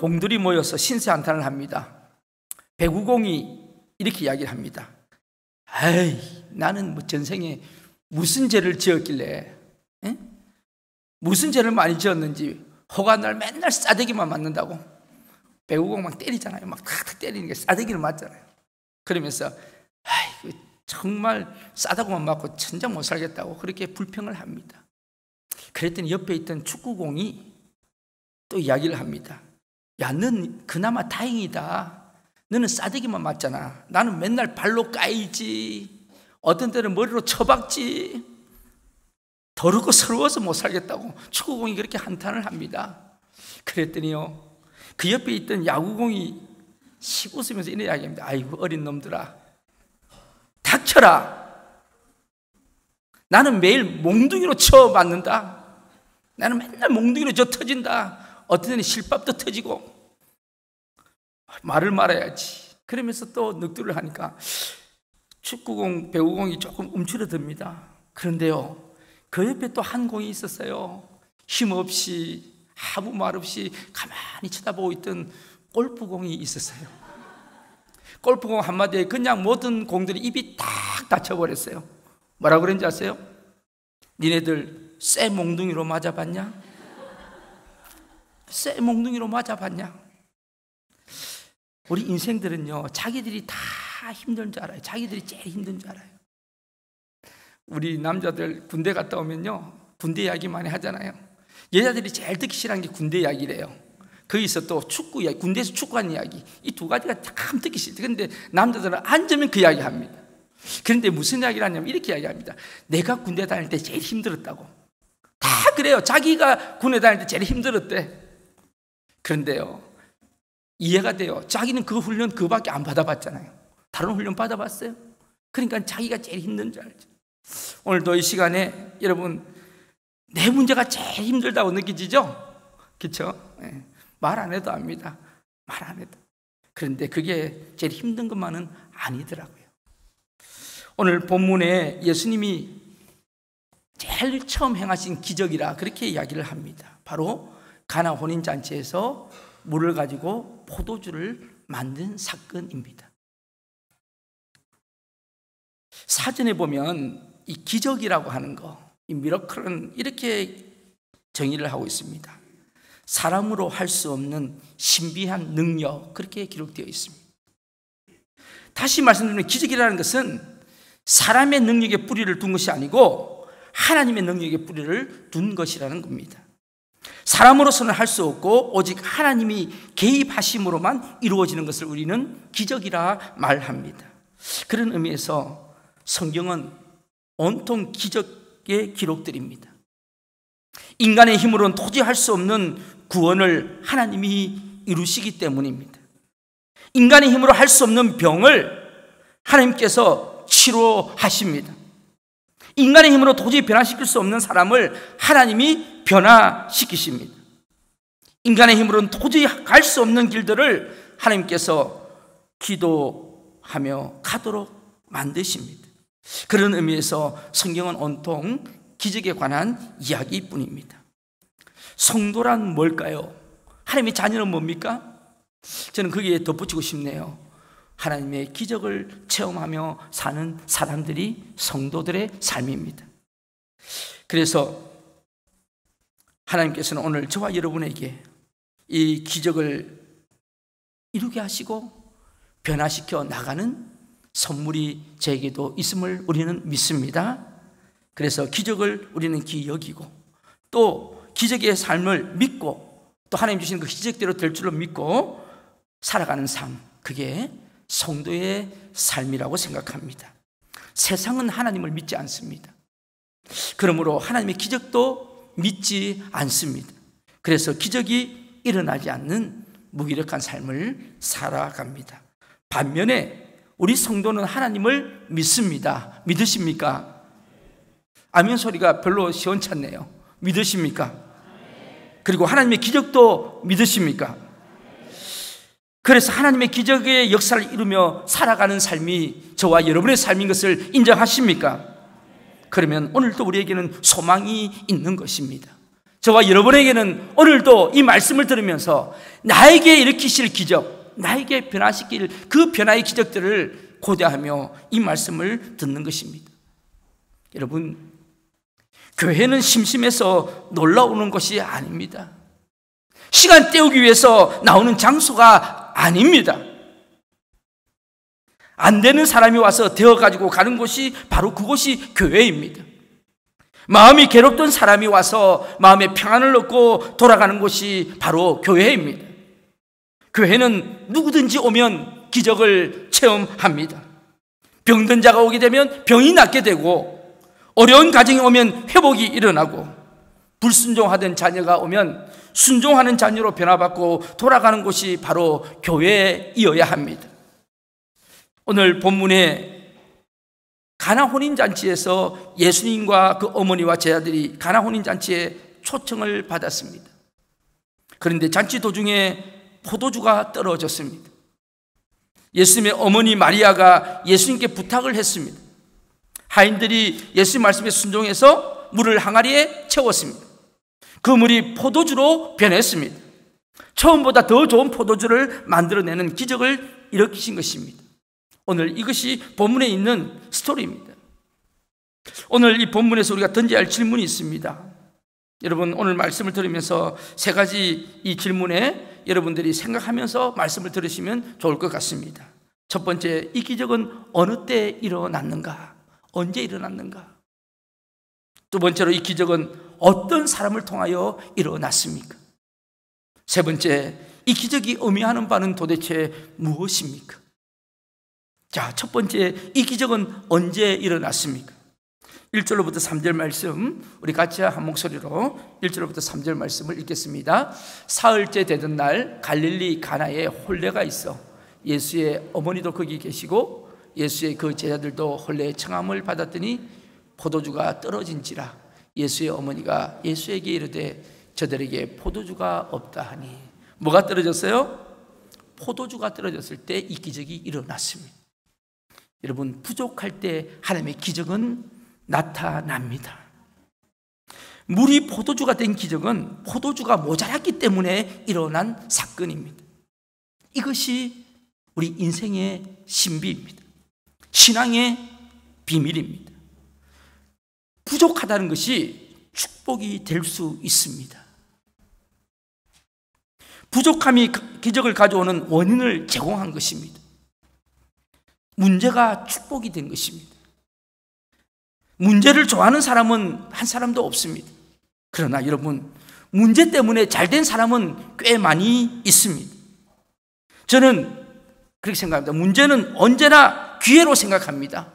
공들이 모여서 신세한탄을 합니다. 배구공이 이렇게 이야기를 합니다. 에이, 나는 뭐 전생에 무슨 죄를 지었길래, 에? 무슨 죄를 많이 지었는지 호가 날 맨날 싸대기만 맞는다고. 배구공 막 때리잖아요. 막 탁탁 때리는 게 싸대기를 맞잖아요. 그러면서 아이고, 정말 싸다고만 맞고 천장 못 살겠다고 그렇게 불평을 합니다. 그랬더니 옆에 있던 축구공이 또 이야기를 합니다. 야, 넌 그나마 다행이다. 너는 싸대기만 맞잖아. 나는 맨날 발로 까이지, 어떤 때는 머리로 쳐박지. 더럽고 서러워서 못 살겠다고 축구공이 그렇게 한탄을 합니다. 그랬더니요, 그 옆에 있던 야구공이 씩 웃으면서 이런 이야기합니다. 아이고, 어린 놈들아, 닥쳐라. 나는 매일 몽둥이로 쳐 맞는다. 나는 맨날 몽둥이로 저 터진다. 어떤 때는 실밥도 터지고. 말을 말아야지. 그러면서 또 넋두리를 하니까 축구공, 배구공이 조금 움츠러듭니다. 그런데요, 그 옆에 또 한 공이 있었어요. 힘없이 아무 말 없이 가만히 쳐다보고 있던 골프공이 있었어요. 골프공 한마디에 그냥 모든 공들이 입이 딱 닫혀버렸어요. 뭐라고 그랬는지 아세요? 니네들 쇠 몽둥이로 맞아봤냐? 쇠 몽둥이로 맞아봤냐? 우리 인생들은요, 자기들이 다 힘든 줄 알아요. 자기들이 제일 힘든 줄 알아요. 우리 남자들 군대 갔다 오면요, 군대 이야기 많이 하잖아요. 여자들이 제일 듣기 싫어하는 게 군대 이야기래요. 거기서 또 축구 이야기, 군대에서 축구하는 이야기, 이 두 가지가 참 듣기 싫어요. 그런데 남자들은 앉으면 그 이야기 합니다. 그런데 무슨 이야기를 하냐면 이렇게 이야기합니다. 내가 군대 다닐 때 제일 힘들었다고. 다 그래요. 자기가 군대 다닐 때 제일 힘들었대. 그런데요, 이해가 돼요. 자기는 그 훈련 그거밖에 안 받아봤잖아요. 다른 훈련 받아봤어요? 그러니까 자기가 제일 힘든 줄 알죠. 오늘도 이 시간에 여러분, 내 문제가 제일 힘들다고 느끼지죠? 그렇죠? 네. 말 안 해도 압니다. 말 안 해도. 그런데 그게 제일 힘든 것만은 아니더라고요. 오늘 본문에 예수님이 제일 처음 행하신 기적이라 그렇게 이야기를 합니다. 바로 가나 혼인잔치에서 물을 가지고 포도주를 만든 사건입니다. 사전에 보면 이 기적이라고 하는 거, 이 미러클은 이렇게 정의를 하고 있습니다. 사람으로 할 수 없는 신비한 능력, 그렇게 기록되어 있습니다. 다시 말씀드리면 기적이라는 것은 사람의 능력에 뿌리를 둔 것이 아니고 하나님의 능력에 뿌리를 둔 것이라는 겁니다. 사람으로서는 할 수 없고 오직 하나님이 개입하심으로만 이루어지는 것을 우리는 기적이라 말합니다. 그런 의미에서 성경은 온통 기적의 기록들입니다. 인간의 힘으로는 도저히 할 수 없는 구원을 하나님이 이루시기 때문입니다. 인간의 힘으로 할 수 없는 병을 하나님께서 치료하십니다. 인간의 힘으로 도저히 변화시킬 수 없는 사람을 하나님이 변화시키십니다. 인간의 힘으로는 도저히 갈 수 없는 길들을 하나님께서 기도하며 가도록 만드십니다. 그런 의미에서 성경은 온통 기적에 관한 이야기뿐입니다. 성도란 뭘까요? 하나님의 자녀는 뭡니까? 저는 거기에 덧붙이고 싶네요. 하나님의 기적을 체험하며 사는 사람들이 성도들의 삶입니다. 그래서 하나님께서는 오늘 저와 여러분에게 이 기적을 이루게 하시고 변화시켜 나가는 선물이 저에게도 있음을 우리는 믿습니다. 그래서 기적을 우리는 귀히 여기고 또 기적의 삶을 믿고 또 하나님 주신 그 기적대로 될 줄로 믿고 살아가는 삶, 그게 성도의 삶이라고 생각합니다. 세상은 하나님을 믿지 않습니다. 그러므로 하나님의 기적도 믿지 않습니다. 그래서 기적이 일어나지 않는 무기력한 삶을 살아갑니다. 반면에 우리 성도는 하나님을 믿습니다. 믿으십니까? 아멘 소리가 별로 시원찮네요. 믿으십니까? 그리고 하나님의 기적도 믿으십니까? 그래서 하나님의 기적의 역사를 이루며 살아가는 삶이 저와 여러분의 삶인 것을 인정하십니까? 그러면 오늘도 우리에게는 소망이 있는 것입니다. 저와 여러분에게는 오늘도 이 말씀을 들으면서 나에게 일으키실 기적, 나에게 변화시킬 그 변화의 기적들을 고대하며 이 말씀을 듣는 것입니다. 여러분, 교회는 심심해서 놀러 오는 것이 아닙니다. 시간 때우기 위해서 나오는 장소가 아닙니다. 안 되는 사람이 와서 되어가지고 가는 곳이 바로 그곳이 교회입니다. 마음이 괴롭던 사람이 와서 마음의 평안을 얻고 돌아가는 곳이 바로 교회입니다. 교회는 누구든지 오면 기적을 체험합니다. 병든 자가 오게 되면 병이 낫게 되고, 어려운 가정이 오면 회복이 일어나고, 불순종하던 자녀가 오면 순종하는 자녀로 변화받고 돌아가는 곳이 바로 교회이어야 합니다. 오늘 본문에 가나 혼인잔치에서 예수님과 그 어머니와 제자들이 가나 혼인잔치에 초청을 받았습니다. 그런데 잔치 도중에 포도주가 떨어졌습니다. 예수님의 어머니 마리아가 예수님께 부탁을 했습니다. 하인들이 예수님 말씀에 순종해서 물을 항아리에 채웠습니다. 그 물이 포도주로 변했습니다. 처음보다 더 좋은 포도주를 만들어내는 기적을 일으키신 것입니다. 오늘 이것이 본문에 있는 스토리입니다. 오늘 이 본문에서 우리가 던져야 할 질문이 있습니다. 여러분, 오늘 말씀을 들으면서 세 가지 이 질문에 여러분들이 생각하면서 말씀을 들으시면 좋을 것 같습니다. 첫 번째, 이 기적은 어느 때 일어났는가? 언제 일어났는가? 두 번째로, 이 기적은 어떤 사람을 통하여 일어났습니까? 세 번째, 이 기적이 의미하는 바는 도대체 무엇입니까? 자, 첫 번째, 이 기적은 언제 일어났습니까? 1절로부터 3절 말씀, 우리 같이 한 목소리로 1절로부터 3절 말씀을 읽겠습니다. 사흘째 되던 날 갈릴리 가나에 혼례가 있어 예수의 어머니도 거기 계시고 예수의 그 제자들도 혼례의 청함을 받았더니 포도주가 떨어진지라 예수의 어머니가 예수에게 이르되 저들에게 포도주가 없다 하니. 뭐가 떨어졌어요? 포도주가 떨어졌을 때 이 기적이 일어났습니다. 여러분, 부족할 때 하나님의 기적은 나타납니다. 물이 포도주가 된 기적은 포도주가 모자랐기 때문에 일어난 사건입니다. 이것이 우리 인생의 신비입니다. 신앙의 비밀입니다. 부족하다는 것이 축복이 될 수 있습니다. 부족함이 기적을 가져오는 원인을 제공한 것입니다. 문제가 축복이 된 것입니다. 문제를 좋아하는 사람은 한 사람도 없습니다. 그러나 여러분, 문제 때문에 잘된 사람은 꽤 많이 있습니다. 저는 그렇게 생각합니다. 문제는 언제나 기회로 생각합니다.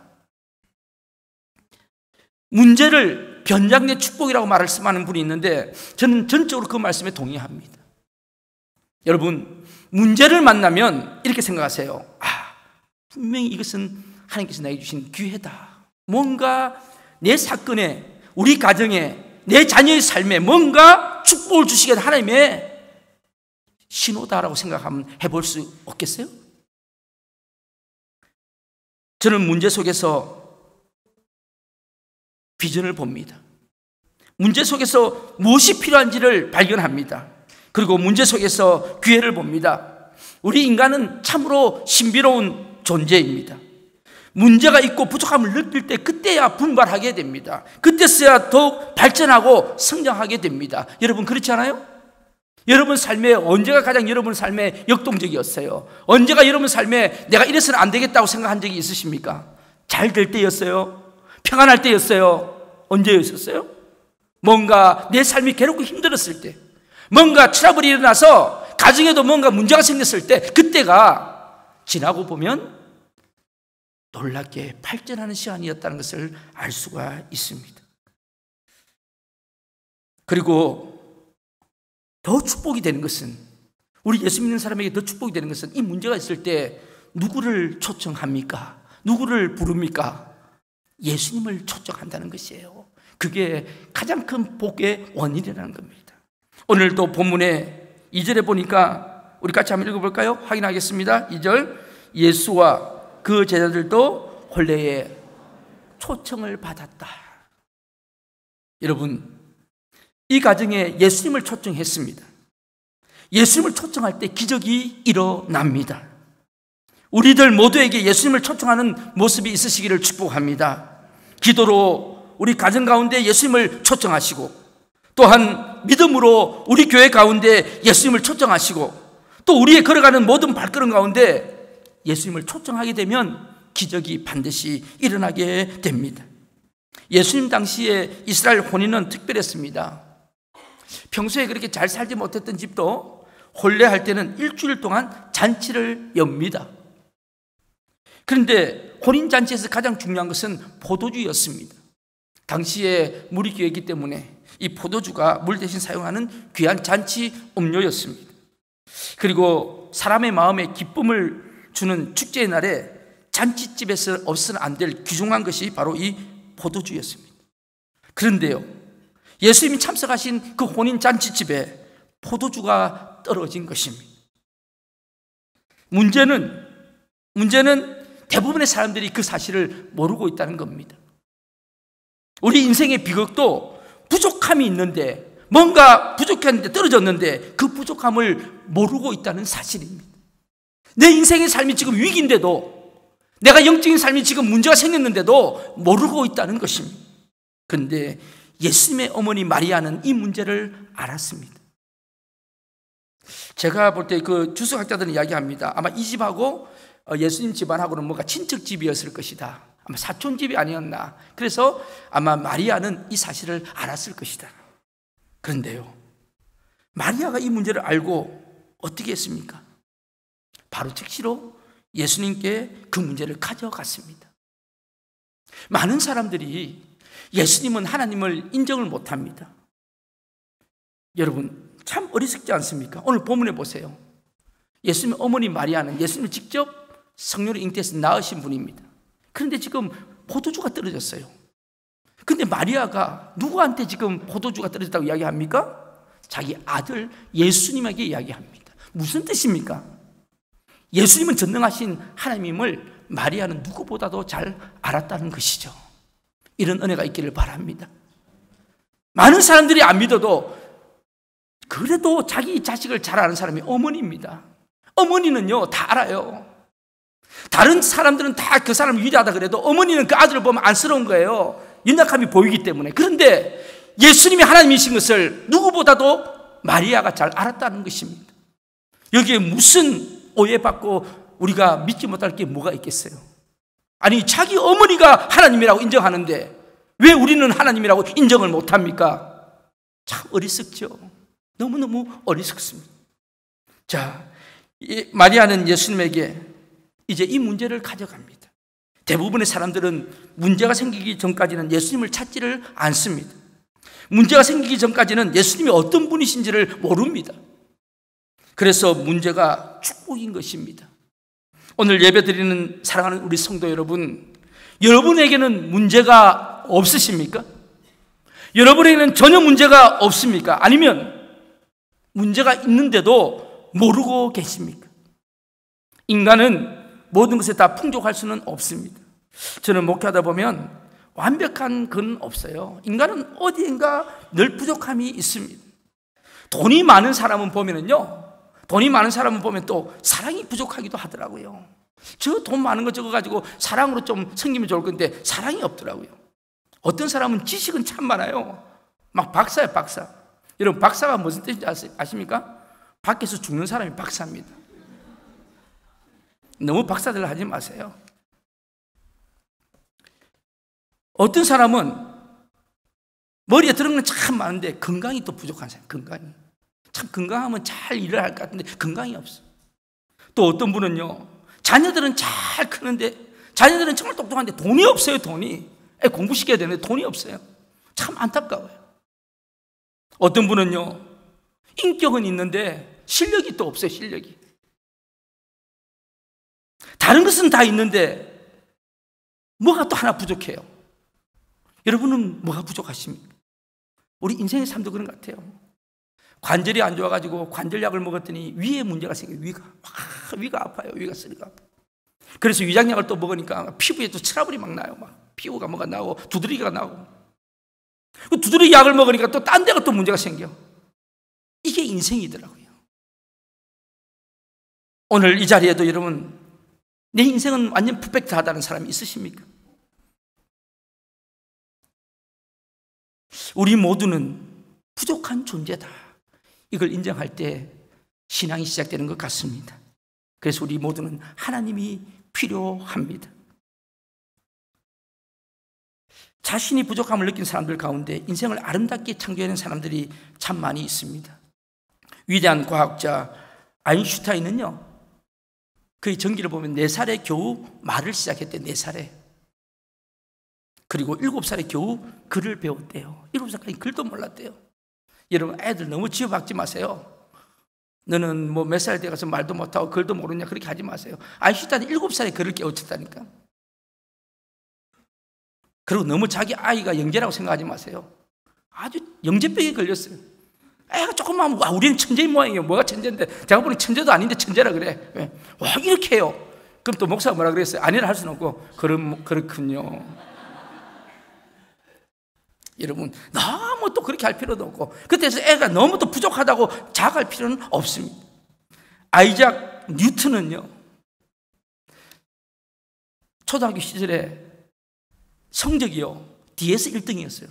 문제를 변장된 축복이라고 말씀하는 분이 있는데 저는 전적으로 그 말씀에 동의합니다. 여러분, 문제를 만나면 이렇게 생각하세요. 분명히 이것은 하나님께서 나에게 주신 기회다. 뭔가 내 사건에, 우리 가정에, 내 자녀의 삶에 뭔가 축복을 주시겠다, 하나님의 신호다라고 생각하면 해볼 수 없겠어요? 저는 문제 속에서 비전을 봅니다. 문제 속에서 무엇이 필요한지를 발견합니다. 그리고 문제 속에서 기회를 봅니다. 우리 인간은 참으로 신비로운 존재입니다. 문제가 있고 부족함을 느낄 때 그때야 분발하게 됩니다. 그때서야 더욱 발전하고 성장하게 됩니다. 여러분, 그렇지 않아요? 여러분 삶에 언제가 가장 여러분 삶에 역동적이었어요? 언제가 여러분 삶에 내가 이래서는 안 되겠다고 생각한 적이 있으십니까? 잘 될 때였어요? 평안할 때였어요? 언제였었어요? 뭔가 내 삶이 괴롭고 힘들었을 때, 뭔가 트러블이 일어나서 가정에도 뭔가 문제가 생겼을 때, 그때가 지나고 보면 놀랍게 발전하는 시간이었다는 것을 알 수가 있습니다. 그리고 더 축복이 되는 것은, 우리 예수 믿는 사람에게 더 축복이 되는 것은, 이 문제가 있을 때 누구를 초청합니까? 누구를 부릅니까? 예수님을 초청한다는 것이에요. 그게 가장 큰 복의 원인이라는 겁니다. 오늘도 본문에 2절에 보니까 우리 같이 한번 읽어볼까요? 확인하겠습니다. 2절, 예수와 그 제자들도 혼례에 초청을 받았다. 여러분, 이 가정에 예수님을 초청했습니다. 예수님을 초청할 때 기적이 일어납니다. 우리들 모두에게 예수님을 초청하는 모습이 있으시기를 축복합니다. 기도로 우리 가정 가운데 예수님을 초청하시고, 또한 믿음으로 우리 교회 가운데 예수님을 초청하시고, 또 우리의 걸어가는 모든 발걸음 가운데 예수님을 초청하게 되면 기적이 반드시 일어나게 됩니다. 예수님 당시에 이스라엘 혼인은 특별했습니다. 평소에 그렇게 잘 살지 못했던 집도 혼례할 때는 일주일 동안 잔치를 엽니다. 그런데 혼인잔치에서 가장 중요한 것은 포도주였습니다. 당시에 물이 귀했기 때문에 이 포도주가 물 대신 사용하는 귀한 잔치 음료였습니다. 그리고 사람의 마음에 기쁨을 주는 축제의 날에 잔치집에서 없어서는 안 될 귀중한 것이 바로 이 포도주였습니다. 그런데요, 예수님이 참석하신 그 혼인잔치집에 포도주가 떨어진 것입니다. 문제는 대부분의 사람들이 그 사실을 모르고 있다는 겁니다. 우리 인생의 비극도 부족함이 있는데, 뭔가 부족했는데 떨어졌는데 그 부족함을 모르고 있다는 사실입니다. 내 인생의 삶이 지금 위기인데도, 내가 영적인 삶이 지금 문제가 생겼는데도 모르고 있다는 것입니다. 그런데 예수님의 어머니 마리아는 이 문제를 알았습니다. 제가 볼 때 그 주석학자들은 이야기합니다. 아마 이 집하고 예수님 집안하고는 뭔가 친척집이었을 것이다. 아마 사촌집이 아니었나. 그래서 아마 마리아는 이 사실을 알았을 것이다. 그런데요, 마리아가 이 문제를 알고 어떻게 했습니까? 바로 즉시로 예수님께 그 문제를 가져갔습니다. 많은 사람들이 예수님은 하나님을 인정을 못합니다. 여러분, 참 어리석지 않습니까? 오늘 본문에 보세요. 예수님 어머니 마리아는 예수님을 직접 성령으로 잉태해서 낳으신 분입니다. 그런데 지금 포도주가 떨어졌어요. 근데 마리아가 누구한테 지금 포도주가 떨어졌다고 이야기합니까? 자기 아들 예수님에게 이야기합니다. 무슨 뜻입니까? 예수님은 전능하신 하나님임을 마리아는 누구보다도 잘 알았다는 것이죠. 이런 은혜가 있기를 바랍니다. 많은 사람들이 안 믿어도 그래도 자기 자식을 잘 아는 사람이 어머니입니다. 어머니는요, 다 알아요. 다른 사람들은 다 그 사람을 위대하다 그래도 어머니는 그 아들을 보면 안쓰러운 거예요. 연약함이 보이기 때문에. 그런데 예수님이 하나님이신 것을 누구보다도 마리아가 잘 알았다는 것입니다. 여기에 무슨 오해받고 우리가 믿지 못할 게 뭐가 있겠어요? 아니, 자기 어머니가 하나님이라고 인정하는데 왜 우리는 하나님이라고 인정을 못합니까? 참 어리석죠. 너무너무 어리석습니다. 자, 마리아는 예수님에게 이제 이 문제를 가져갑니다. 대부분의 사람들은 문제가 생기기 전까지는 예수님을 찾지를 않습니다. 문제가 생기기 전까지는 예수님이 어떤 분이신지를 모릅니다. 그래서 문제가 축복인 것입니다. 오늘 예배드리는 사랑하는 우리 성도 여러분, 여러분에게는 문제가 없으십니까? 여러분에게는 전혀 문제가 없습니까? 아니면 문제가 있는데도 모르고 계십니까? 인간은 모든 것에 다 풍족할 수는 없습니다. 저는 목회하다 보면 완벽한 건 없어요. 인간은 어디인가 늘 부족함이 있습니다. 돈이 많은 사람은 보면은요, 돈이 많은 사람은 보면 또 사랑이 부족하기도 하더라고요. 저 돈 많은 거 저거 가지고 사랑으로 좀 생기면 좋을 건데 사랑이 없더라고요. 어떤 사람은 지식은 참 많아요. 막 박사예요, 박사. 여러분, 박사가 무슨 뜻인지 아십니까? 밖에서 죽는 사람이 박사입니다. 너무 박사들 하지 마세요. 어떤 사람은 머리에 들은 건 참 많은데 건강이 또 부족한 사람, 건강이. 참 건강하면 잘 일을 할 것 같은데 건강이 없어. 또 어떤 분은요, 자녀들은 잘 크는데, 자녀들은 정말 똑똑한데 돈이 없어요, 돈이. 공부시켜야 되는데 돈이 없어요. 참 안타까워요. 어떤 분은요, 인격은 있는데 실력이 또 없어요, 실력이. 다른 것은 다 있는데 뭐가 또 하나 부족해요. 여러분은 뭐가 부족하십니까? 우리 인생의 삶도 그런 것 같아요. 관절이 안 좋아가지고 관절약을 먹었더니 위에 문제가 생겨요. 위가 아파요. 위가 쓰리가 아파요. 그래서 위장약을 또 먹으니까 피부에 또 트러블이 막 나요. 막 피부가 뭐가 나고 두드러기가 나고. 두드러기 약을 먹으니까 또 딴 데가 또 문제가 생겨. 이게 인생이더라고요. 오늘 이 자리에도 여러분, 내 인생은 완전 퍼펙트하다는 사람이 있으십니까? 우리 모두는 부족한 존재다. 이걸 인정할 때 신앙이 시작되는 것 같습니다. 그래서 우리 모두는 하나님이 필요합니다. 자신이 부족함을 느낀 사람들 가운데 인생을 아름답게 창조해낸 사람들이 참 많이 있습니다. 위대한 과학자 아인슈타인은요, 그의 전기를 보면 4살에 겨우 말을 시작했대요. 4살에. 그리고 7살에 겨우 글을 배웠대요. 7살까지 글도 몰랐대요. 여러분, 애들 너무 지어박지 마세요. 너는 뭐 몇 살 때 가서 말도 못하고 글도 모르냐, 그렇게 하지 마세요. 아인슈타인이 7살에 글을 깨우쳤다니까. 그리고 너무 자기 아이가 영재라고 생각하지 마세요. 아주 영재병에 걸렸어요. 애가 조금만 하면, 와, 우리는 천재인 모양이에요. 뭐가 천재인데? 제가 보니 천재도 아닌데 천재라 그래. 왜? 와, 이렇게 해요. 그럼 또 목사가 뭐라 그랬어요? 아니라 할 수는 없고, 그렇군요. 여러분, 너무 또 그렇게 할 필요도 없고, 그때서 애가 너무 또 부족하다고 자각할 필요는 없습니다. 아이작 뉴턴은요, 초등학교 시절에 성적이요, 뒤에서 1등이었어요.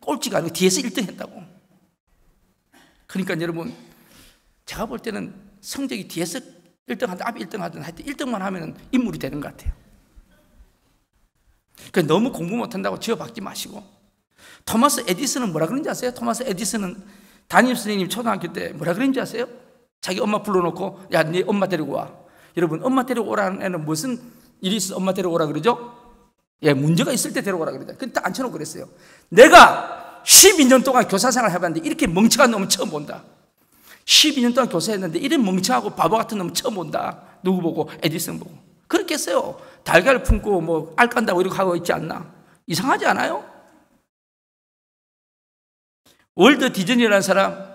꼴찌가 아니고 뒤에서 1등 했다고. 그러니까 여러분, 제가 볼 때는 성적이 뒤에서 1등 하든 앞에 1등 하든 하여튼 1등만 하면 인물이 되는 것 같아요. 그러니까 너무 공부 못한다고 지어박지 마시고. 토마스 에디슨은 뭐라 그런지 아세요? 토마스 에디슨은 담임 선생님 초등학교 때 뭐라 그런지 아세요? 자기 엄마 불러놓고, 야, 네 엄마 데리고 와. 여러분, 엄마 데리고 오라는 애는 무슨 일이 있어 엄마 데리고 오라 그러죠? 예, 문제가 있을 때 데려오라 그러죠. 근데 딱 앉혀놓고 그랬어요. 내가 12년 동안 교사 생활 해봤는데 이렇게 멍청한 놈은 처음 본다. 12년 동안 교사했는데 이런 멍청하고 바보 같은 놈은 처음 본다. 누구 보고? 에디슨 보고. 그렇게 했어요. 달걀 품고 뭐 알 깐다고 이렇게 하고 있지 않나? 이상하지 않아요? 월드 디즈니라는 사람,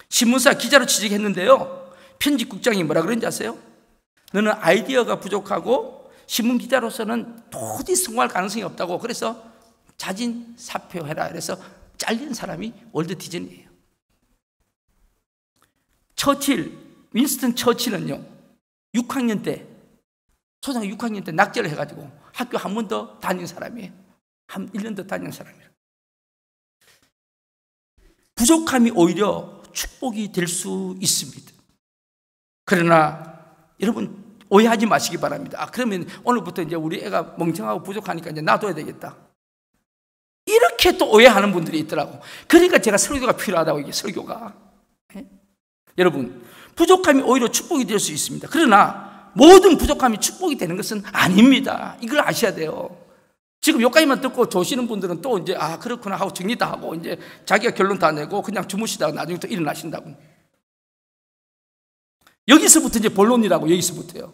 신문사 기자로 취직했는데요, 편집국장이 뭐라 그런지 아세요? 너는 아이디어가 부족하고 신문 기자로서는 도저히 성공할 가능성이 없다고, 그래서 자진 사표해라. 그래서 잘린 사람이 월드 디즈니예요. 윈스턴 처칠은요, 6학년 때, 초등학교 6학년 때 낙제를 해가지고 학교 한 번 더 다닌 사람이에요. 한 1년 더 다닌 사람이에요. 부족함이 오히려 축복이 될 수 있습니다. 그러나 여러분, 오해하지 마시기 바랍니다. 그러면 오늘부터 이제 우리 애가 멍청하고 부족하니까 이제 놔둬야 되겠다. 이렇게 또 오해하는 분들이 있더라고. 그러니까 제가 설교가 필요하다고, 이게 설교가. 네? 여러분, 부족함이 오히려 축복이 될 수 있습니다. 그러나 모든 부족함이 축복이 되는 것은 아닙니다. 이걸 아셔야 돼요. 지금 여기까지만 듣고 조시는 분들은 또 이제, 아, 그렇구나 하고 정리 다 하고 이제 자기가 결론 다 내고 그냥 주무시다가 나중에 또 일어나신다고. 여기서부터 이제 본론이라고, 여기서부터요.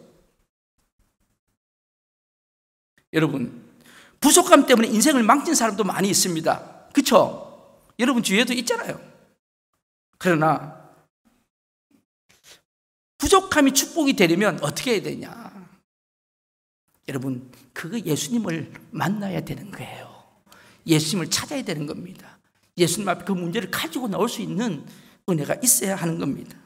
여러분, 부족함 때문에 인생을 망친 사람도 많이 있습니다. 그렇죠? 여러분 주위에도 있잖아요. 그러나 부족함이 축복이 되려면 어떻게 해야 되냐? 여러분, 그거 예수님을 만나야 되는 거예요. 예수님을 찾아야 되는 겁니다. 예수님 앞에 그 문제를 가지고 나올 수 있는 은혜가 있어야 하는 겁니다.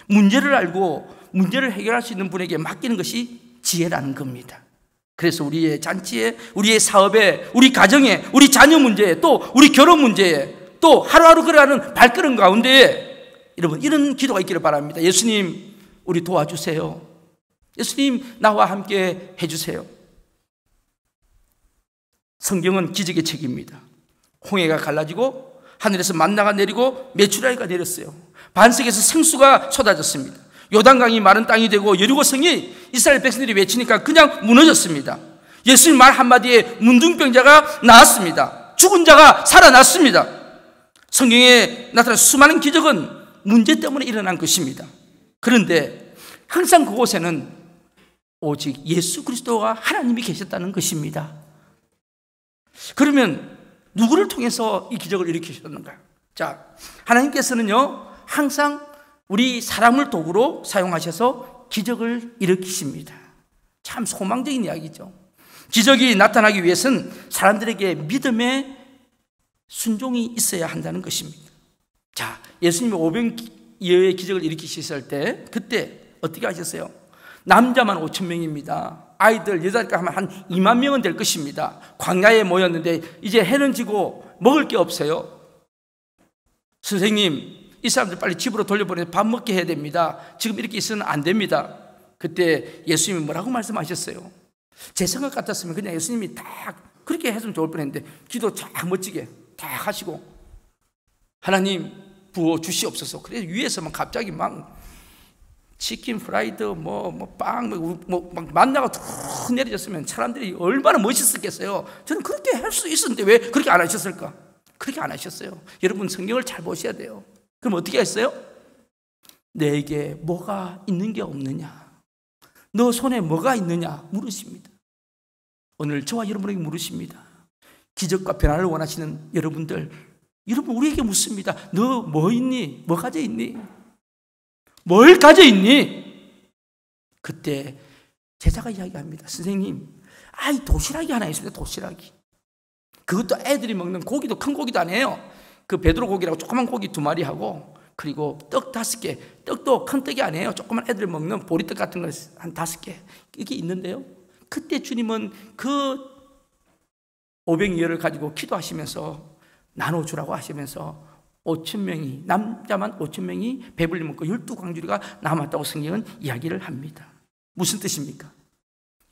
문제를 알고 문제를 해결할 수 있는 분에게 맡기는 것이 지혜라는 겁니다. 그래서 우리의 잔치에, 우리의 사업에, 우리 가정에, 우리 자녀 문제에, 또 우리 결혼 문제에, 또 하루하루 걸어가는 발걸음 가운데에 여러분, 이런 기도가 있기를 바랍니다. 예수님, 우리 도와주세요. 예수님, 나와 함께 해주세요. 성경은 기적의 책입니다. 홍해가 갈라지고 하늘에서 만나가 내리고 메추라기가 내렸어요. 반석에서 생수가 쏟아졌습니다. 요단강이 마른 땅이 되고 여리고성이 이스라엘 백성들이 외치니까 그냥 무너졌습니다. 예수님 말 한마디에 문둥병자가 나았습니다. 죽은 자가 살아났습니다. 성경에 나타난 수많은 기적은 문제 때문에 일어난 것입니다. 그런데 항상 그곳에는 오직 예수 그리스도가 하나님이 계셨다는 것입니다. 그러면 누구를 통해서 이 기적을 일으키셨는가? 자, 하나님께서는요, 항상 우리 사람을 도구로 사용하셔서 기적을 일으키십니다. 참 소망적인 이야기죠. 기적이 나타나기 위해서는 사람들에게 믿음의 순종이 있어야 한다는 것입니다. 자, 예수님이 500여의 기적을 일으키셨을 때 그때 어떻게 하셨어요? 남자만 5,000명입니다. 아이들, 여자니까 하면 한 2만 명은 될 것입니다. 광야에 모였는데 이제 해는 지고 먹을 게 없어요. 선생님, 이 사람들 빨리 집으로 돌려보내서 밥 먹게 해야 됩니다. 지금 이렇게 있으면 안 됩니다. 그때 예수님이 뭐라고 말씀하셨어요? 제 생각 같았으면 그냥 예수님이 딱 그렇게 했으면 좋을 뻔했는데 기도 쫙 멋지게 딱 하시고 하나님 부어 주시옵소서. 그래서 위에서만 갑자기 막 치킨 프라이드 빵 막 만나가 툭 내려졌으면 사람들이 얼마나 멋있었겠어요. 저는 그렇게 할 수 있었는데 왜 그렇게 안 하셨을까? 그렇게 안 하셨어요. 여러분 성경을 잘 보셔야 돼요. 그럼 어떻게 했어요? 내게 뭐가 있는 게 없느냐? 너 손에 뭐가 있느냐? 물으십니다. 오늘 저와 여러분에게 물으십니다. 기적과 변화를 원하시는 여러분들, 여러분 우리에게 묻습니다. 너 뭐 있니? 뭐 가져 있니? 뭘 가져 있니? 그때 제자가 이야기합니다. 선생님, 도시락이 하나 있습니다. 도시락이. 그것도 애들이 먹는 고기도 큰 고기도 아니에요. 그 베드로 고기라고 조그만 고기 2마리 하고 그리고 떡 5개. 떡도 큰 떡이 아니에요. 조그만 애들 먹는 보리떡 같은 거 한 5개. 이게 있는데요. 그때 주님은 그 500여를 가지고 기도하시면서 나눠주라고 하시면서 5,000명이, 남자만 5,000명이 배불리 먹고 12광주리가 남았다고 성경은 이야기를 합니다. 무슨 뜻입니까?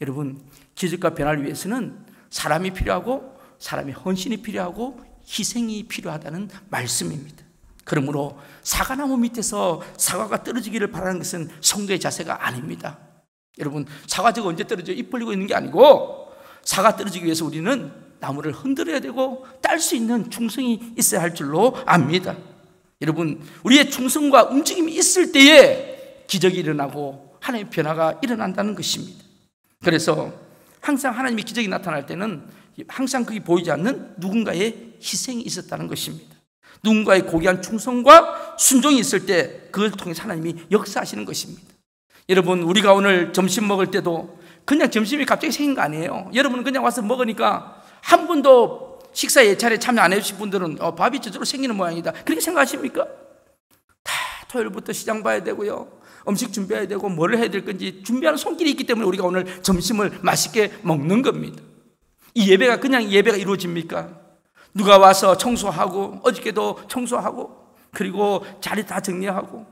여러분, 기적과 변화를 위해서는 사람이 필요하고 사람의 헌신이 필요하고 희생이 필요하다는 말씀입니다. 그러므로 사과나무 밑에서 사과가 떨어지기를 바라는 것은 성도의 자세가 아닙니다. 여러분, 사과지가 언제 떨어져요? 입 벌리고 있는 게 아니고 사과 떨어지기 위해서 우리는 나무를 흔들어야 되고 딸 수 있는 충성이 있어야 할 줄로 압니다. 여러분, 우리의 충성과 움직임이 있을 때에 기적이 일어나고 하나님의 변화가 일어난다는 것입니다. 그래서 항상 하나님의 기적이 나타날 때는 항상 그게 보이지 않는 누군가의 희생이 있었다는 것입니다. 누군가의 고귀한 충성과 순종이 있을 때 그걸 통해서 하나님이 역사하시는 것입니다. 여러분, 우리가 오늘 점심 먹을 때도 그냥 점심이 갑자기 생긴 거 아니에요. 여러분은 그냥 와서 먹으니까 한 분도 식사 예찬에 참여 안 해주신 분들은 밥이 저절로 생기는 모양이다, 그렇게 생각하십니까? 다 토요일부터 시장 봐야 되고요, 음식 준비해야 되고 뭘 해야 될 건지 준비하는 손길이 있기 때문에 우리가 오늘 점심을 맛있게 먹는 겁니다. 이 예배가 그냥 예배가 이루어집니까? 누가 와서 청소하고, 어저께도 청소하고, 그리고 자리 다 정리하고,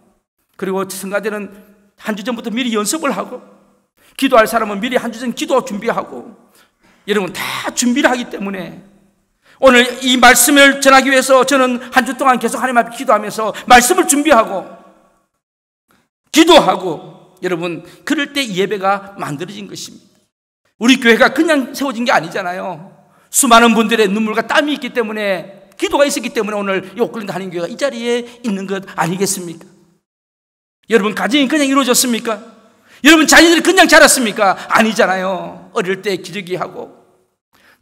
그리고 성가대는 한 주 전부터 미리 연습을 하고, 기도할 사람은 미리 한 주 전 기도 준비하고, 여러분 다 준비를 하기 때문에 오늘 이 말씀을 전하기 위해서 저는 한 주 동안 계속 하나님 앞에 기도하면서 말씀을 준비하고 기도하고, 여러분 그럴 때 예배가 만들어진 것입니다. 우리 교회가 그냥 세워진 게 아니잖아요. 수많은 분들의 눈물과 땀이 있기 때문에, 기도가 있었기 때문에 오늘 이 옥클랜드 한인교회가 이 자리에 있는 것 아니겠습니까? 여러분 가정이 그냥 이루어졌습니까? 여러분 자녀들이 그냥 자랐습니까? 아니잖아요. 어릴 때 기저귀 하고.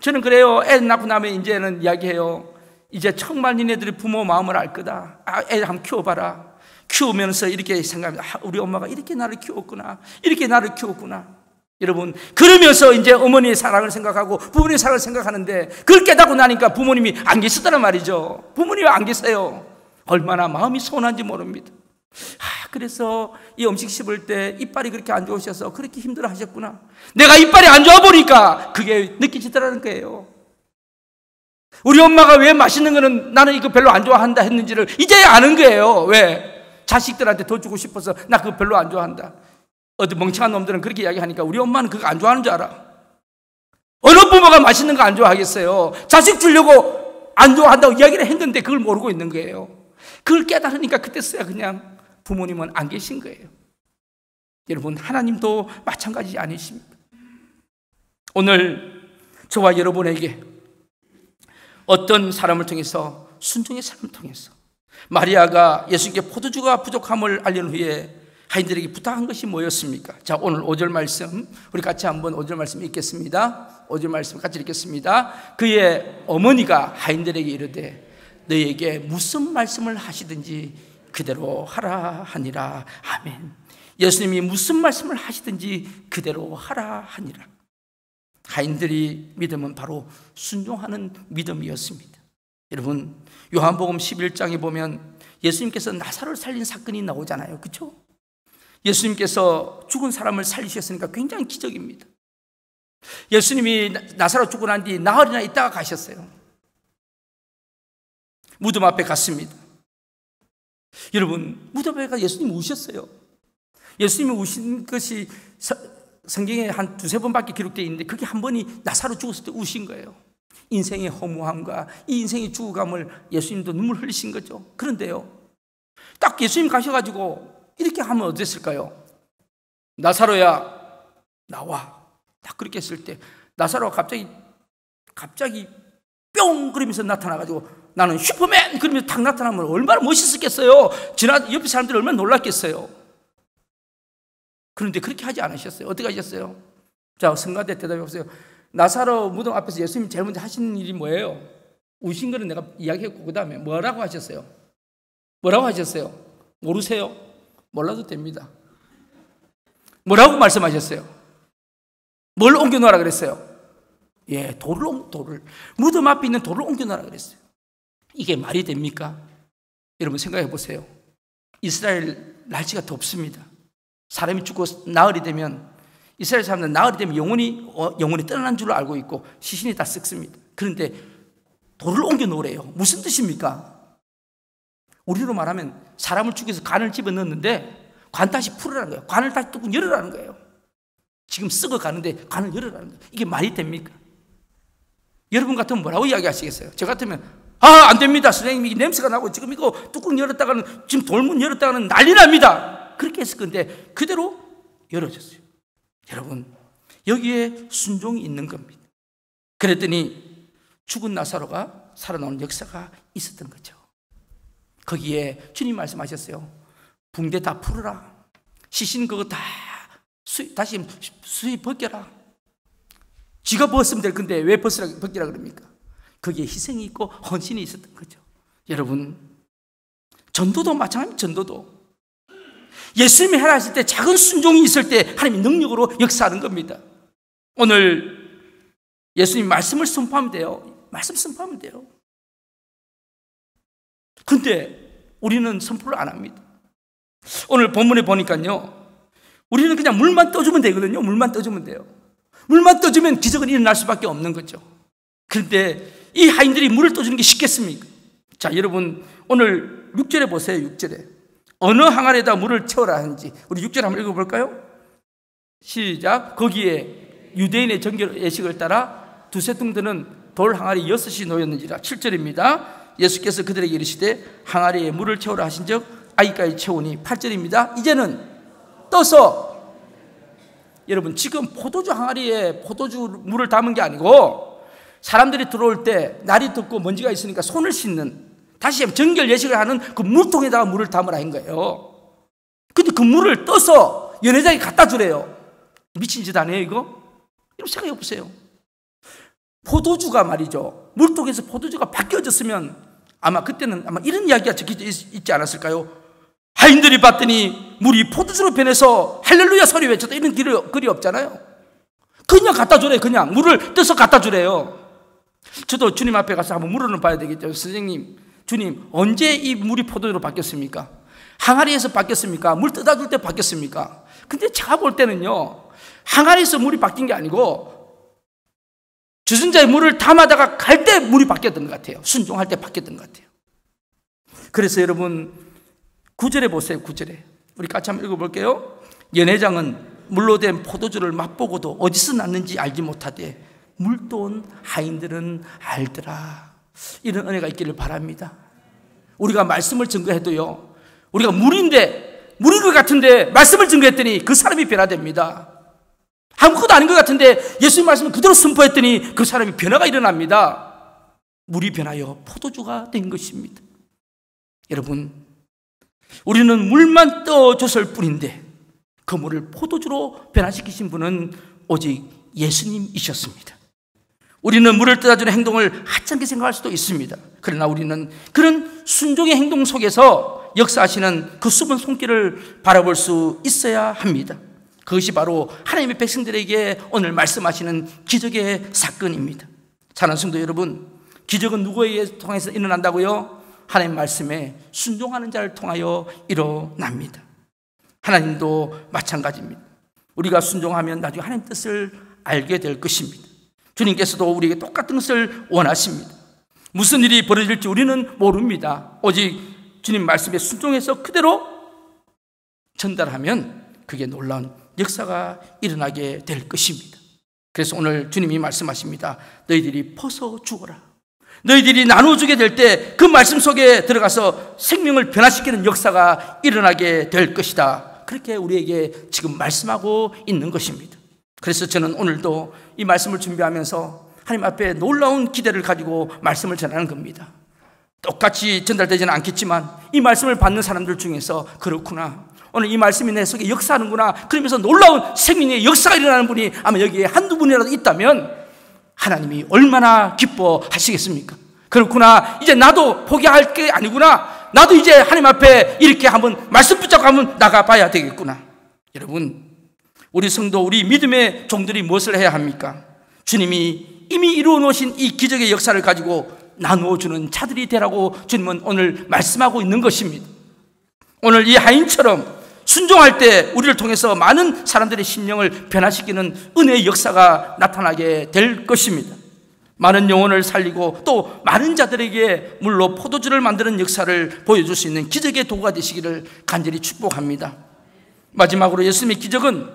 저는 그래요. 애 낳고 나면 이제는 이야기해요. 이제 정말 니네들이 부모 마음을 알 거다. 애 한번 키워봐라. 키우면서 이렇게 생각합니다. 우리 엄마가 이렇게 나를 키웠구나, 이렇게 나를 키웠구나. 여러분 그러면서 이제 어머니의 사랑을 생각하고 부모님의 사랑을 생각하는데, 그걸 깨닫고 나니까 부모님이 안 계시더란 말이죠. 부모님이 안 계세요. 얼마나 마음이 서운한지 모릅니다. 그래서 이 음식 씹을 때 이빨이 그렇게 안 좋으셔서 그렇게 힘들어 하셨구나. 내가 이빨이 안 좋아 보니까 그게 느껴지더라는 거예요. 우리 엄마가 왜 맛있는 거는 나는 이거 별로 안 좋아한다 했는지를 이제야 아는 거예요. 왜? 자식들한테 더 주고 싶어서 나 그거 별로 안 좋아한다. 어디 멍청한 놈들은 그렇게 이야기하니까 우리 엄마는 그거 안 좋아하는 줄 알아. 어느 부모가 맛있는 거 안 좋아하겠어요? 자식 주려고 안 좋아한다고 이야기를 했는데 그걸 모르고 있는 거예요. 그걸 깨달으니까 그때서야 그냥 부모님은 안 계신 거예요. 여러분 하나님도 마찬가지 아니십니까? 오늘 저와 여러분에게 어떤 사람을 통해서, 순종의 사람을 통해서 마리아가 예수님께 포도주가 부족함을 알린 후에 하인들에게 부탁한 것이 뭐였습니까? 자, 오늘 5절 말씀 우리 같이 한번 5절 말씀 읽겠습니다. 5절 말씀 같이 읽겠습니다. 그의 어머니가 하인들에게 이르되 너희에게 무슨 말씀을 하시든지 그대로 하라 하니라. 아멘. 예수님이 무슨 말씀을 하시든지 그대로 하라 하니라. 하인들이 믿음은 바로 순종하는 믿음이었습니다. 여러분, 요한복음 11장에 보면 예수님께서 나사로를 살린 사건이 나오잖아요. 그렇죠? 예수님께서 죽은 사람을 살리셨으니까 굉장히 기적입니다. 예수님이 나사로 죽고 난 뒤 나흘이나 있다가 가셨어요. 무덤 앞에 갔습니다. 여러분, 무덤 앞에 가서 예수님이 우셨어요. 예수님이 우신 것이 성경에 한 두세 번밖에 기록되어 있는데 그게 한 번이 나사로 죽었을 때 우신 거예요. 인생의 허무함과 이 인생의 죽어감을 예수님도 눈물 흘리신 거죠. 그런데요, 딱 예수님 가셔가지고 이렇게 하면 어땠을까요? 나사로야 나와. 딱 그렇게 했을 때 나사로가 갑자기 뿅 그러면서 나타나가지고 나는 슈퍼맨 그러면서 탁 나타나면 얼마나 멋있었겠어요. 옆에 사람들이 얼마나 놀랐겠어요. 그런데 그렇게 하지 않으셨어요. 어떻게 하셨어요? 자, 성가대 대답해 보세요. 나사로 무덤 앞에서 예수님이 제일 먼저 하시는 일이 뭐예요? 우신 거는 내가 이야기했고 그 다음에 뭐라고 하셨어요? 뭐라고 하셨어요? 모르세요? 몰라도 됩니다. 뭐라고 말씀하셨어요? 뭘 옮겨놓으라 그랬어요? 예, 돌을 무덤 앞에 있는 돌을 옮겨놓으라 그랬어요. 이게 말이 됩니까? 여러분 생각해 보세요. 이스라엘 날씨가 덥습니다. 사람이 죽고 나흘이 되면 이스라엘 사람들은 나흘이 되면 영혼이 떠나는 줄로 알고 있고 시신이 다 썩습니다. 그런데 돌을 옮겨 놓으래요. 무슨 뜻입니까? 우리로 말하면 사람을 죽여서 관을 집어넣었는데 관 다시 풀으라는 거예요. 관을 다시 뚜껑 열으라는 거예요. 지금 썩어가는데 관을 열으라는 거예요. 이게 말이 됩니까? 여러분 같으면 뭐라고 이야기하시겠어요? 저 같으면 안 됩니다. 선생님, 이게 냄새가 나고 지금 이거 뚜껑 열었다가는 지금 돌문 열었다가는 난리 납니다. 그렇게 했을 건데 그대로 열어졌어요. 여러분, 여기에 순종이 있는 겁니다. 그랬더니 죽은 나사로가 살아나오는 역사가 있었던 거죠. 거기에 주님 말씀하셨어요. 붕대 다 풀어라. 시신 그거 다 다시 수의 벗겨라. 쥐가 벗으면 될 건데 왜 벗기라 그럽니까? 거기에 희생이 있고 헌신이 있었던 거죠. 여러분, 전도도 마찬가지입니다. 전도도 예수님이 하라 하실 때 작은 순종이 있을 때 하나님이 능력으로 역사하는 겁니다. 오늘 예수님 말씀을 선포하면 돼요. 말씀 선포하면 돼요. 근데 우리는 선포를 안 합니다. 오늘 본문에 보니까요, 우리는 그냥 물만 떠주면 되거든요. 물만 떠주면 돼요. 물만 떠주면 기적은 일어날 수밖에 없는 거죠. 그런데 이 하인들이 물을 떠주는 게 쉽겠습니까? 자, 여러분 오늘 6절에 보세요. 6절에 어느 항아리에다 물을 채워라 하는지 우리 6절 한번 읽어볼까요? 시작. 거기에 유대인의 정결 예식을 따라 두세 통 드는 돌 항아리 6이 놓였는지라. 7절입니다. 예수께서 그들에게 이르시되 항아리에 물을 채우라 하신즉 아기까지 채우니. 8절입니다. 이제는 떠서. 여러분, 지금 포도주 항아리에 포도주 물을 담은 게 아니고 사람들이 들어올 때 날이 덥고 먼지가 있으니까 손을 씻는, 다시 정결 예식을 하는 그 물통에다가 물을 담으라 한 거예요. 근데 그 물을 떠서 연회장에 갖다 주래요. 미친 짓 아니에요 이거? 여러분 생각해 보세요. 포도주가 말이죠, 물통에서 포도주가 바뀌어졌으면 아마 그때는 아마 이런 이야기가 적혀져 있지 않았을까요? 하인들이 봤더니 물이 포도주로 변해서 할렐루야 소리 외쳤다, 이런 글이 없잖아요. 그냥 갖다 주래요. 그냥 물을 떠서 갖다 주래요. 저도 주님 앞에 가서 한번 물어는 봐야 되겠죠. 선생님, 주님, 언제 이 물이 포도주로 바뀌었습니까? 항아리에서 바뀌었습니까? 물 떠다 줄 때 바뀌었습니까? 근데 제가 볼 때는요, 항아리에서 물이 바뀐 게 아니고 주전자에 물을 담아다가 갈 때 물이 바뀌었던 것 같아요. 순종할 때 바뀌었던 것 같아요. 그래서 여러분 9절에 보세요. 9절에 우리 같이 한번 읽어볼게요. 연회장은 물로 된 포도주를 맛보고도 어디서 났는지 알지 못하되 물돈 하인들은 알더라. 이런 은혜가 있기를 바랍니다. 우리가 말씀을 증거해도요, 우리가 물인 것 같은데 말씀을 증거했더니 그 사람이 변화됩니다. 아무것도 아닌 것 같은데 예수님 말씀을 그대로 선포했더니 그 사람이 변화가 일어납니다. 물이 변하여 포도주가 된 것입니다. 여러분, 우리는 물만 떠줬을 뿐인데 그 물을 포도주로 변화시키신 분은 오직 예수님이셨습니다. 우리는 물을 떠다주는 행동을 하찮게 생각할 수도 있습니다. 그러나 우리는 그런 순종의 행동 속에서 역사하시는 그 숨은 손길을 바라볼 수 있어야 합니다. 그것이 바로 하나님의 백성들에게 오늘 말씀하시는 기적의 사건입니다. 사랑하는 성도 여러분, 기적은 누구에게 통해서 일어난다고요? 하나님 말씀에 순종하는 자를 통하여 일어납니다. 하나님도 마찬가지입니다. 우리가 순종하면 나중에 하나님 뜻을 알게 될 것입니다. 주님께서도 우리에게 똑같은 것을 원하십니다. 무슨 일이 벌어질지 우리는 모릅니다. 오직 주님 말씀에 순종해서 그대로 전달하면 그게 놀라운 역사가 일어나게 될 것입니다. 그래서 오늘 주님이 말씀하십니다. 너희들이 퍼서 죽어라. 너희들이 나눠주게 될 때 그 말씀 속에 들어가서 생명을 변화시키는 역사가 일어나게 될 것이다. 그렇게 우리에게 지금 말씀하고 있는 것입니다. 그래서 저는 오늘도 이 말씀을 준비하면서 하나님 앞에 놀라운 기대를 가지고 말씀을 전하는 겁니다. 똑같이 전달되지는 않겠지만 이 말씀을 받는 사람들 중에서 그렇구나, 오늘 이 말씀이 내 속에 역사하는구나, 그러면서 놀라운 생명의 역사가 일어나는 분이 아마 여기에 한두 분이라도 있다면 하나님이 얼마나 기뻐하시겠습니까? 그렇구나, 이제 나도 포기할 게 아니구나, 나도 이제 하나님 앞에 이렇게 한번 말씀 붙잡고 한번 나가봐야 되겠구나. 여러분, 우리 성도, 우리 믿음의 종들이 무엇을 해야 합니까? 주님이 이미 이루어 놓으신 이 기적의 역사를 가지고 나누어주는 자들이 되라고 주님은 오늘 말씀하고 있는 것입니다. 오늘 이 하인처럼 순종할 때 우리를 통해서 많은 사람들의 심령을 변화시키는 은혜의 역사가 나타나게 될 것입니다. 많은 영혼을 살리고 또 많은 자들에게 물로 포도주를 만드는 역사를 보여줄 수 있는 기적의 도구가 되시기를 간절히 축복합니다. 마지막으로 예수님의 기적은,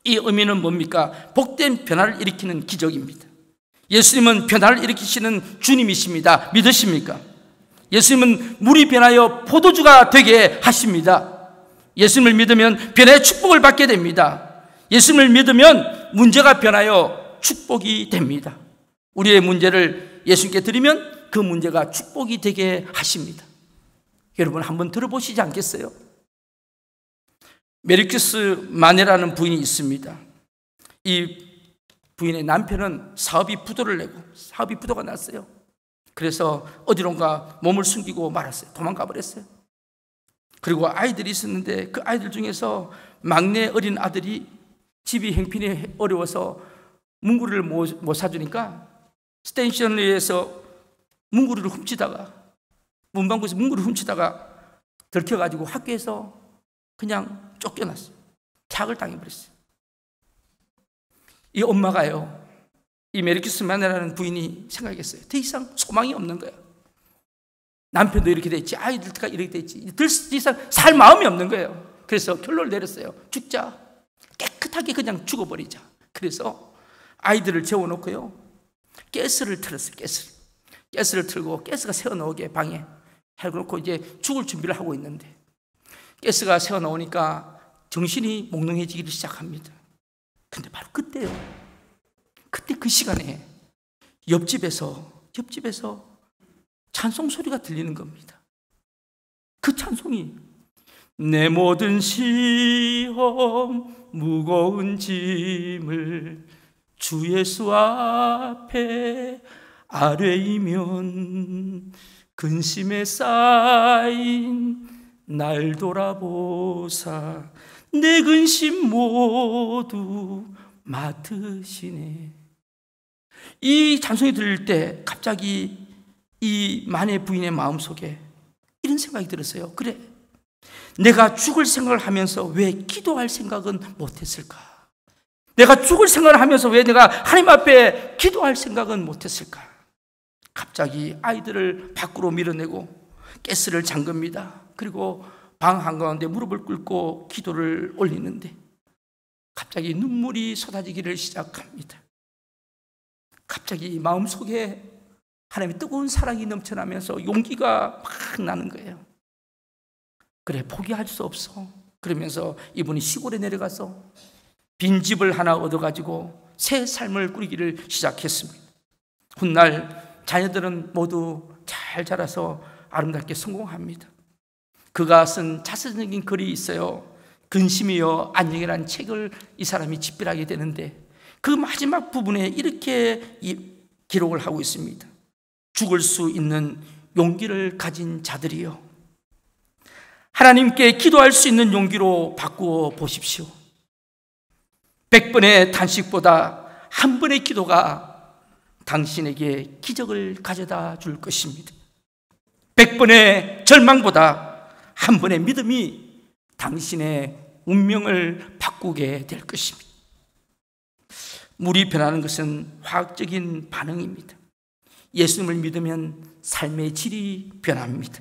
이 의미는 뭡니까? 복된 변화를 일으키는 기적입니다. 예수님은 변화를 일으키시는 주님이십니다. 믿으십니까? 예수님은 물이 변하여 포도주가 되게 하십니다. 예수님을 믿으면 변화의 축복을 받게 됩니다. 예수님을 믿으면 문제가 변하여 축복이 됩니다. 우리의 문제를 예수님께 드리면 그 문제가 축복이 되게 하십니다. 여러분, 한번 들어보시지 않겠어요? 메르큐스 마네라는 부인이 있습니다. 이 부인의 남편은 사업이 부도가 났어요. 그래서 어디론가 몸을 숨기고 말았어요. 도망가 버렸어요. 그리고 아이들이 있었는데 그 아이들 중에서 막내 어린 아들이 집이 형편이 어려워서 문구리를 못 사주니까 스테이셔너리에서 문구리를 훔치다가, 문방구에서 문구리를 훔치다가 들켜가지고 학교에서 그냥 쫓겨났어요. 착을 당해버렸어요. 이 엄마가요, 이 메르큐스 마네라는 부인이 생각했어요. 더 이상 소망이 없는 거야. 남편도 이렇게 됐지, 아이들도 이렇게 됐지, 더 이상 살 마음이 없는 거예요. 그래서 결론을 내렸어요. 죽자. 깨끗하게 그냥 죽어버리자. 그래서 아이들을 재워놓고요, 가스를 틀었어요. 가스를 틀고 가스가 새어나오게 방에 해놓고 이제 죽을 준비를 하고 있는데 가스가 새어나오니까 정신이 몽롱해지기를 시작합니다. 근데 바로 그때 그 시간에 옆집에서 찬송 소리가 들리는 겁니다. 그 찬송이 내 모든 시험 무거운 짐을 주 예수 앞에 아뢰이면 근심에 쌓인 날 돌아보사 내 근심 모두 맡으시네. 이 찬송이 들릴 때 갑자기 이 마네 부인의 마음속에 이런 생각이 들었어요. 그래, 내가 죽을 생각을 하면서 왜 기도할 생각은 못했을까? 내가 죽을 생각을 하면서 왜 내가 하나님 앞에 기도할 생각은 못했을까? 갑자기 아이들을 밖으로 밀어내고 가스를 잠깁니다. 그리고 방 한가운데 무릎을 꿇고 기도를 올리는데 갑자기 눈물이 쏟아지기를 시작합니다. 갑자기 마음속에 하나님의 뜨거운 사랑이 넘쳐나면서 용기가 막 나는 거예요. 그래, 포기할 수 없어. 그러면서 이분이 시골에 내려가서 빈집을 하나 얻어가지고 새 삶을 꾸리기를 시작했습니다. 훗날 자녀들은 모두 잘 자라서 아름답게 성공합니다. 그가 쓴 자서적인 글이 있어요. 근심이여 안녕이라는 책을 이 사람이 집필하게 되는데 그 마지막 부분에 이렇게 기록을 하고 있습니다. 죽을 수 있는 용기를 가진 자들이여, 하나님께 기도할 수 있는 용기로 바꾸어 보십시오. 100번의 단식보다 한 번의 기도가 당신에게 기적을 가져다 줄 것입니다. 100번의 절망보다 한 번의 믿음이 당신의 운명을 바꾸게 될 것입니다. 물이 변하는 것은 화학적인 반응입니다. 예수님을 믿으면 삶의 질이 변합니다.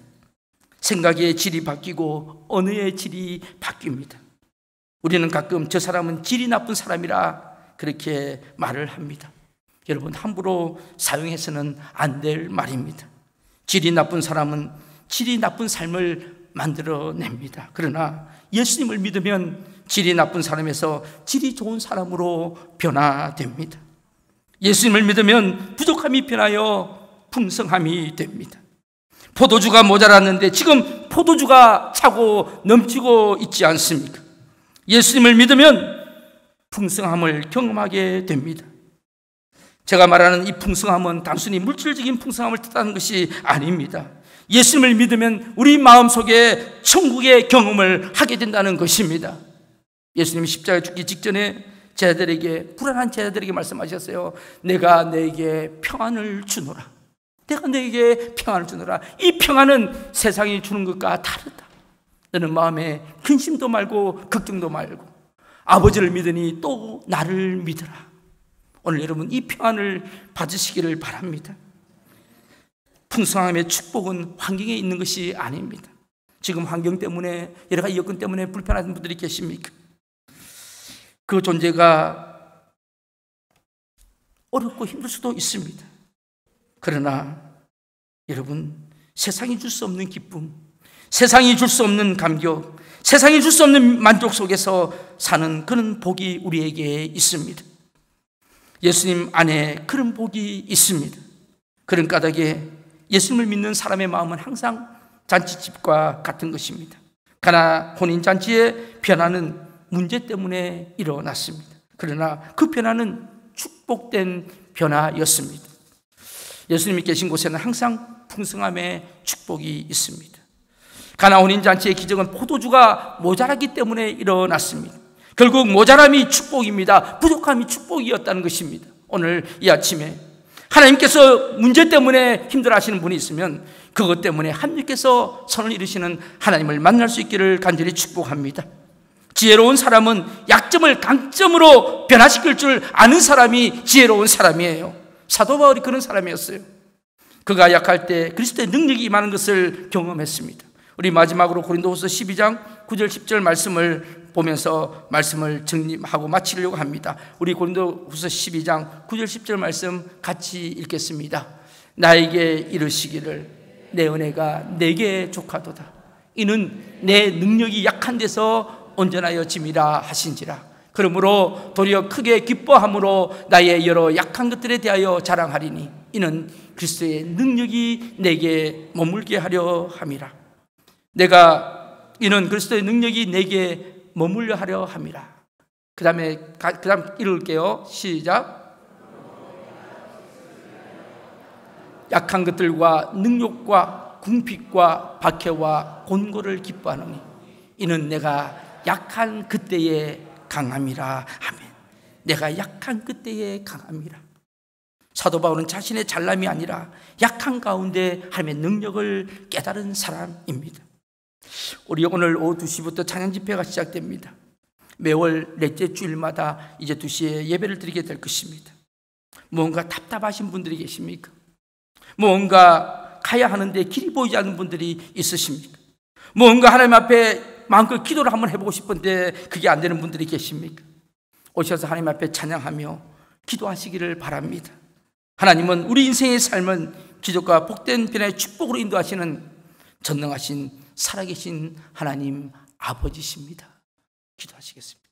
생각의 질이 바뀌고 언어의 질이 바뀝니다. 우리는 가끔 저 사람은 질이 나쁜 사람이라 그렇게 말을 합니다. 여러분, 함부로 사용해서는 안 될 말입니다. 질이 나쁜 사람은 질이 나쁜 삶을 만들어냅니다. 그러나 예수님을 믿으면 질이 나쁜 사람에서 질이 좋은 사람으로 변화됩니다. 예수님을 믿으면 부족함이 변하여 풍성함이 됩니다. 포도주가 모자랐는데 지금 포도주가 차고 넘치고 있지 않습니까? 예수님을 믿으면 풍성함을 경험하게 됩니다. 제가 말하는 이 풍성함은 단순히 물질적인 풍성함을 뜻하는 것이 아닙니다. 예수님을 믿으면 우리 마음속에 천국의 경험을 하게 된다는 것입니다. 예수님이 십자가에 죽기 직전에 제자들에게, 불안한 제자들에게 말씀하셨어요. 내가 너에게 평안을 주노라. 내가 너에게 평안을 주노라. 이 평안은 세상이 주는 것과 다르다. 너는 마음에 근심도 말고 걱정도 말고 아버지를 믿으니 또 나를 믿으라. 오늘 여러분 이 평안을 받으시기를 바랍니다. 풍성함의 축복은 환경에 있는 것이 아닙니다. 지금 환경 때문에, 여러 가지 여건 때문에 불편한 분들이 계십니까? 그 존재가 어렵고 힘들 수도 있습니다. 그러나 여러분, 세상이 줄 수 없는 기쁨, 세상이 줄 수 없는 감격, 세상이 줄 수 없는 만족 속에서 사는 그런 복이 우리에게 있습니다. 예수님 안에 그런 복이 있습니다. 그런 까닭에 예수님을 믿는 사람의 마음은 항상 잔치집과 같은 것입니다. 가나 혼인잔치의 변화는 문제 때문에 일어났습니다. 그러나 그 변화는 축복된 변화였습니다. 예수님이 계신 곳에는 항상 풍성함의 축복이 있습니다. 가나 혼인잔치의 기적은 포도주가 모자라기 때문에 일어났습니다. 결국 모자람이 축복입니다. 부족함이 축복이었다는 것입니다. 오늘 이 아침에 하나님께서 문제 때문에 힘들어하시는 분이 있으면 그것 때문에 하나님께서 선을 이루시는 하나님을 만날 수 있기를 간절히 축복합니다. 지혜로운 사람은 약점을 강점으로 변화시킬 줄 아는 사람이 지혜로운 사람이에요. 사도 바울이 그런 사람이었어요. 그가 약할 때 그리스도의 능력이 임하는 것을 경험했습니다. 우리 마지막으로 고린도후서 12장 9절 10절 말씀을 보면서 말씀을 정리하고 마치려고 합니다. 우리 고린도후서 12장 9절 10절 말씀 같이 읽겠습니다. 나에게 이르시기를 내 은혜가 내게 족하도다. 이는 내 능력이 약한 데서 온전하여 짐이라 하신지라. 그러므로 도리어 크게 기뻐함으로 나의 여러 약한 것들에 대하여 자랑하리니 이는 그리스도의 능력이 내게 머물게 하려 함이라. 이는 그리스도의 능력이 내게 머물려 하려 함이라. 그 다음 읽을게요. 시작. 약한 것들과 능욕과 궁핍과 박해와 곤고를 기뻐하노니 이는 내가 약한 그때에 강함이라. 아멘. 내가 약한 그때에 강함이라. 사도 바울은 자신의 잘남이 아니라 약한 가운데 하나님의 능력을 깨달은 사람입니다. 우리 오늘 오후 2시부터 찬양 집회가 시작됩니다. 매월 넷째 주일마다 이제 2시에 예배를 드리게 될 것입니다. 무언가 답답하신 분들이 계십니까? 무언가 가야 하는데 길이 보이지 않는 분들이 있으십니까? 무언가 하나님 앞에 마음껏 기도를 한번 해보고 싶은데 그게 안 되는 분들이 계십니까? 오셔서 하나님 앞에 찬양하며 기도하시기를 바랍니다. 하나님은 우리 인생의 삶은 기적과 복된 변화의 축복으로 인도하시는 전능하신 살아계신 하나님 아버지십니다. 기도하시겠습니다.